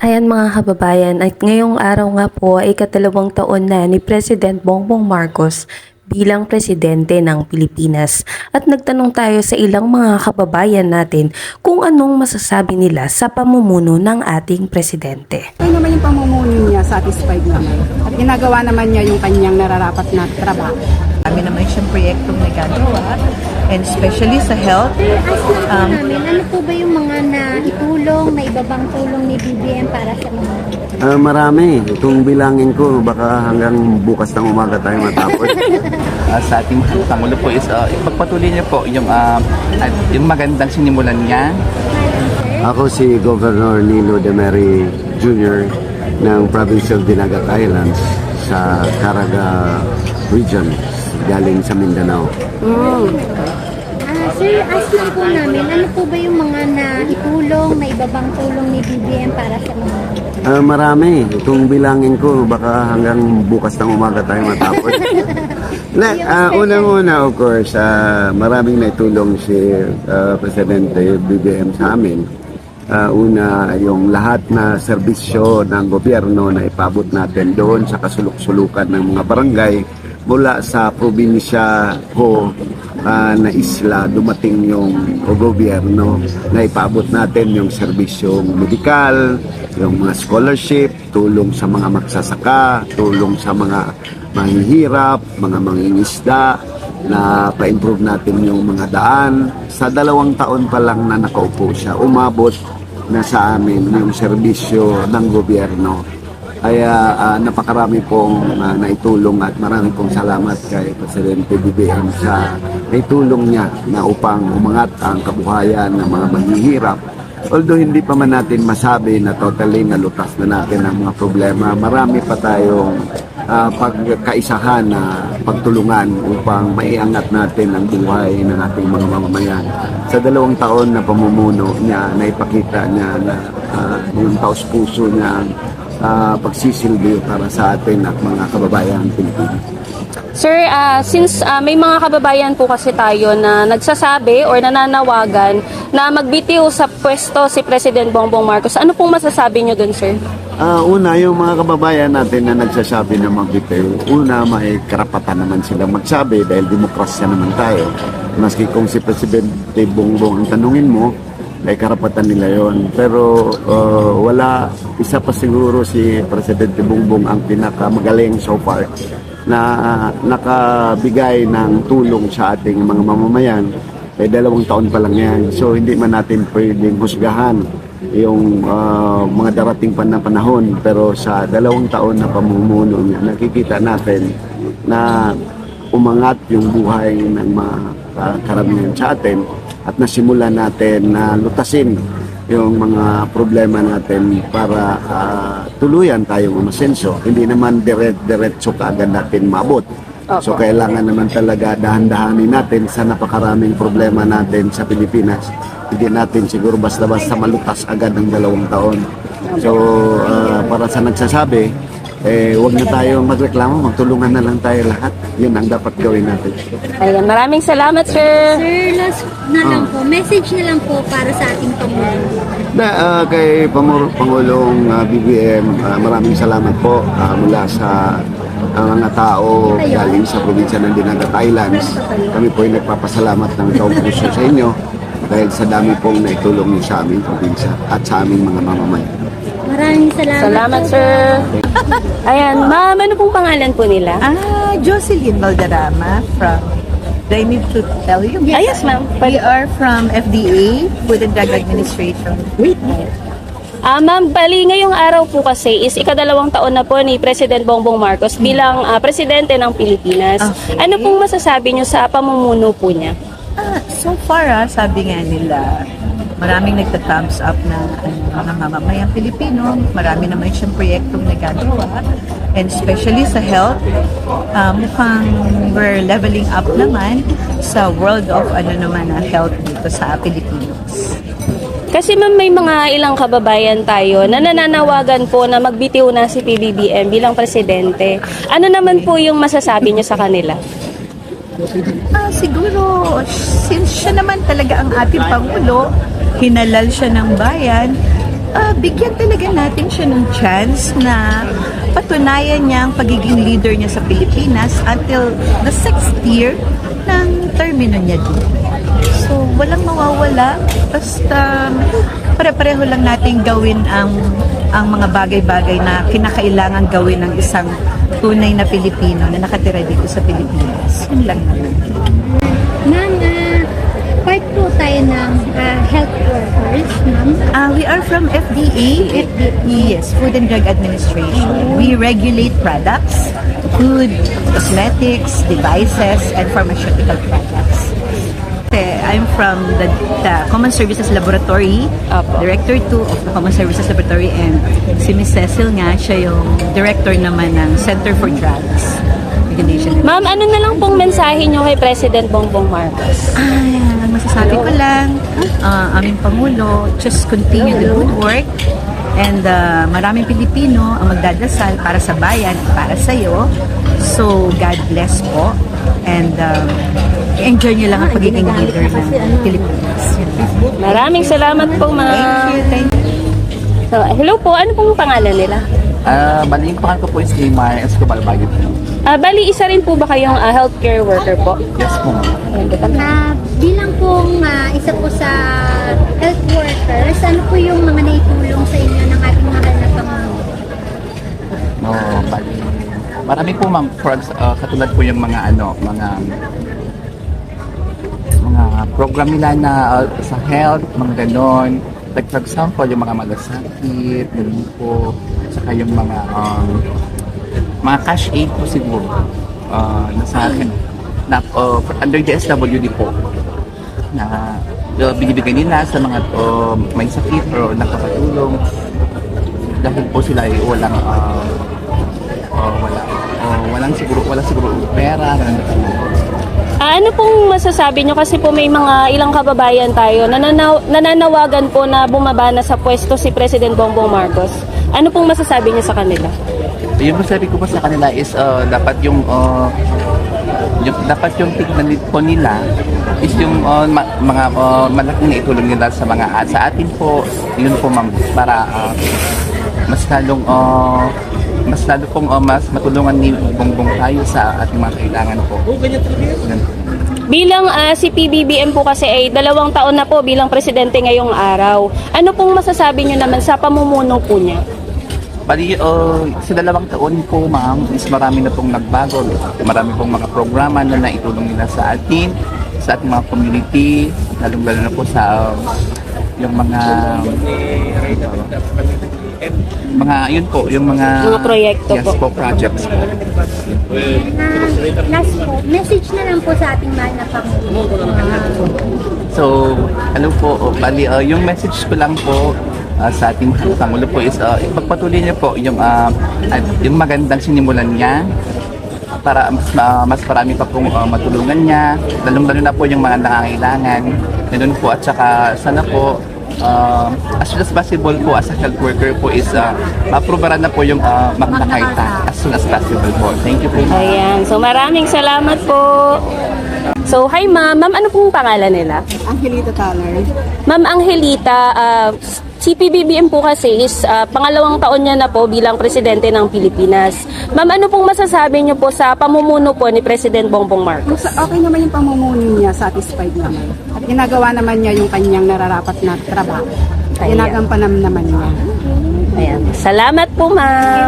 Ayan mga kababayan, at ngayong araw nga po ay ika-2 taon na ni President Bongbong Marcos bilang presidente ng Pilipinas. At nagtanong tayo sa ilang mga kababayan natin kung anong masasabi nila sa pamumuno ng ating presidente. Ano naman yung pamumuno niya, satisfied naman. At ginagawa naman niya yung kanyang nararapat na trabaho. Kami naman siyang proyektong nagagawa, and especially sa health. Namin, ano po ba yung mga naitulong, may ibabang tulong ni BBM para sa mga? Marami. Kung bilangin ko, baka hanggang bukas ng umaga tayo matapos. Sa ating Pangulo po is ipagpatuloy niya po yung magandang sinimulan niya. Ako si Governor Nilo De Mary Jr. ng Province of Dinagat Islands sa Caraga Region, galing sa Mindanao. Sir, ask lang po namin, ano po ba yung mga naitulong, may ibabang tulong ni BBM para sa mga? Marami. Kung bilangin ko, baka hanggang bukas ng umaga tayo matapos. Unang-una, of course, maraming naitulong si Presidente BBM sa amin. Una, yung lahat na serbisyo ng gobyerno na ipabot natin doon sa kasulok-sulukan ng mga barangay mula sa probinsya ko na isla, dumating yung gobyerno na ipabot natin yung serbisyong medikal, yung mga scholarship, tulong sa mga magsasaka, tulong sa mga mahihirap, mga mangingisda, na pa-improve natin yung mga daan. Sa 2 taon pa lang na nakaupo siya, umabot na sa amin yung serbisyo ng gobyerno. Kaya napakarami pong naitulong at marami pong salamat kay Presidente BBM sa naitulong niya na upang umangat ang kabuhayan ng mga mahihirap. Although hindi pa man natin masabi na totally nalutas na natin ang mga problema, marami pa tayong pagkaisahan na pagtulungan upang maiangat natin ang buhay ng ating mga mamamayan. Sa 2 taon na pamumuno niya, naipakita niya na yung taos-puso niya pagsisilbi para sa atin at mga kababayan Pilipino. Sir, since may mga kababayan po kasi tayo na nagsasabi or nananawagan na magbitiw sa pwesto si President Bongbong Marcos, ano pong masasabi niyo dun, sir? Una, yung mga kababayan natin na nagsasabi na magbitiw, una, may karapatan naman silang magsabi dahil demokrasya naman tayo. Maski kung si Presidente Bongbong ang tanungin mo, ay karapatan nila yon. Pero wala, isa pa siguro si Presidente Bongbong ang pinakamagaling so far na nakabigay ng tulong sa ating mga mamamayan. 2 taon pa lang yan. So hindi man natin pwedeng husgahan yung mga darating pa na panahon. Pero sa 2 taon na pamumuno niya, nakikita natin na umangat yung buhay ng mga karamihan sa atin at nasimulan natin na lutasin yung mga problema natin para tuluyan tayong umasenso. Hindi naman diretso kaagad natin maabot. So kailangan naman talaga dahan-dahanin natin sa napakaraming problema natin sa Pilipinas. Hindi natin siguro basta-basta malutas agad ng 2 taon. So para sa nagsasabi, huwag na tayo magreklamo, magtulungan na lang tayo lahat. Yun ang dapat gawin natin. Ayan, maraming salamat, sir. Sir, last na lang po, message na lang po para sa ating Pangulo. Kay Pangulong BBM, maraming salamat po mula sa mga tao galing sa probinsya ng Dinagat Islands. Kami po ay nagpapasalamat ng taong puso sa inyo dahil sa dami pong naitulong niyo sa aming probinsya at sa aming mga mamamayan. Maraming salamat. Salamat, po. sir. Ayan, ma'am, ano pong pangalan po nila? Jocelyn Valderrama from, do I need to tell you? Yes, ma'am. We are from FDA, Food and Drug Administration. Ma'am, bali ngayong araw po kasi is ika-2 taon na po ni President Bongbong Marcos bilang presidente ng Pilipinas. Okay. Ano pong masasabi niyo sa pamumuno po niya? So far, sabi nga nila, maraming nagta-thumbs up na mga mamamayang Pilipino. Marami naman siyang proyektong nagagawa. And especially sa health, mukhang we're leveling up naman sa world of health dito sa Pilipinas. Kasi ma'am, may mga ilang kababayan tayo na nananawagan po na magbitiw na si PBBM bilang presidente. Ano naman po yung masasabi niyo sa kanila? Siguro, since siya naman talaga ang ating Pangulo, hinalal siya ng bayan, bigyan talaga natin siya ng chance na patunayan niya ang pagiging leader niya sa Pilipinas until the 6th year ng termino niya dito. So, walang mawawala. Basta pare-pareho lang natin gawin ang mga bagay-bagay na kinakailangan gawin ng isang tunay na Pilipino na nakatira dito sa Pilipinas. Yun lang naman. Ma'am, part po tayo ng health workers, ma'am. We are from FDA. Yes, Food and Drug Administration. We regulate products, food, cosmetics, devices, and pharmaceutical products. I'm from the Common Services Laboratory, Director 2 of the Common Services Laboratory, and si Ms. Cecil nga, siya yung Director naman ng Center for Drugs Regulation. Ma'am, ano na lang pong mensahe nyo kay President Bongbong Marcos? Ang masasabi ko lang, aming Pangulo, just continue the good work. And maraming Pilipino ang magdadasal para sa bayan, para sa'yo. So, God bless po. And enjoy nyo lang ang pagiging leader ng Pilipinas. Maraming salamat po, ma'am. Thank you. So, hello po, ano pong pangalan nila? Bali yung pangalan ko po is Neymar Escobar Bayot. Bali, isa rin po ba kayong healthcare worker po? Yes po. Bilang pong isa po sa health workers, ano po yung mga naitulong sa inyo ng ating mahal na Pangulo? Bali. Marami po ma'am, katulad po yung mga program nila na sa health, mga ganon. Like for example, yung mga malasakit, ganun po. Saka yung mga cash aid po siguro na sa akin. Na, under DSWD po. Na binibigay nila sa mga may sakit o nakapatulong. Dahil po sila ay wala siguro pera. Ano pong masasabi nyo? Kasi po may mga ilang kababayan tayo na nananawagan po na bumaba na sa pwesto si President Bongbong Marcos. Ano pong masasabi niyo sa kanila? Yung masasabi ko po sa kanila is dapat yung tignan po nila is yung mga malaking na itulong nila sa atin po. Yun po ma'am, para mas lalo pong mas matulungan ni Bongbong tayo sa ating mga kailangan po. Bilang si PBBM po kasi ay 2 taon na po bilang presidente ngayong araw. Ano pong masasabi niyo naman sa pamumuno po niya? Bali, sa 2 taon po ma'am is marami na pong nagbago. Marami pong mga programa na naitulong nila sa atin, sa ating mga community, lalong-lalo na po sa yung mga yun po, yung mga proyekto yes, po. Projects po. Last po, message na lang po sa ating mahal na Pangulo. So, ano po, bali, yung message ko lang po sa ating Pangulo po is ipagpatuloy niya po yung magandang sinimulan niya para mas marami pa pong matulungan niya, lalong-lalo na po yung mga nangangailangan. Ganun po, at saka sana po as soon as possible po as a health worker po is ma-aprobaran na po yung Magna Carta as soon as possible po. Thank you po. Ayan. So maraming salamat po. So hi ma'am. Ma'am, ano pong pangalan nila? Angelita Taller. Ma'am Angelita, si PBBM po kasi is 2nd taon niya na po bilang presidente ng Pilipinas. Ma'am, ano pong masasabi niyo po sa pamumuno po ni President Bongbong Marcos? Okay naman yung pamumuno niya, satisfied naman. At ginagawa naman niya yung kanyang nararapat na trabaho. Ginagampanan naman niya. Ayan. Salamat po ma'am.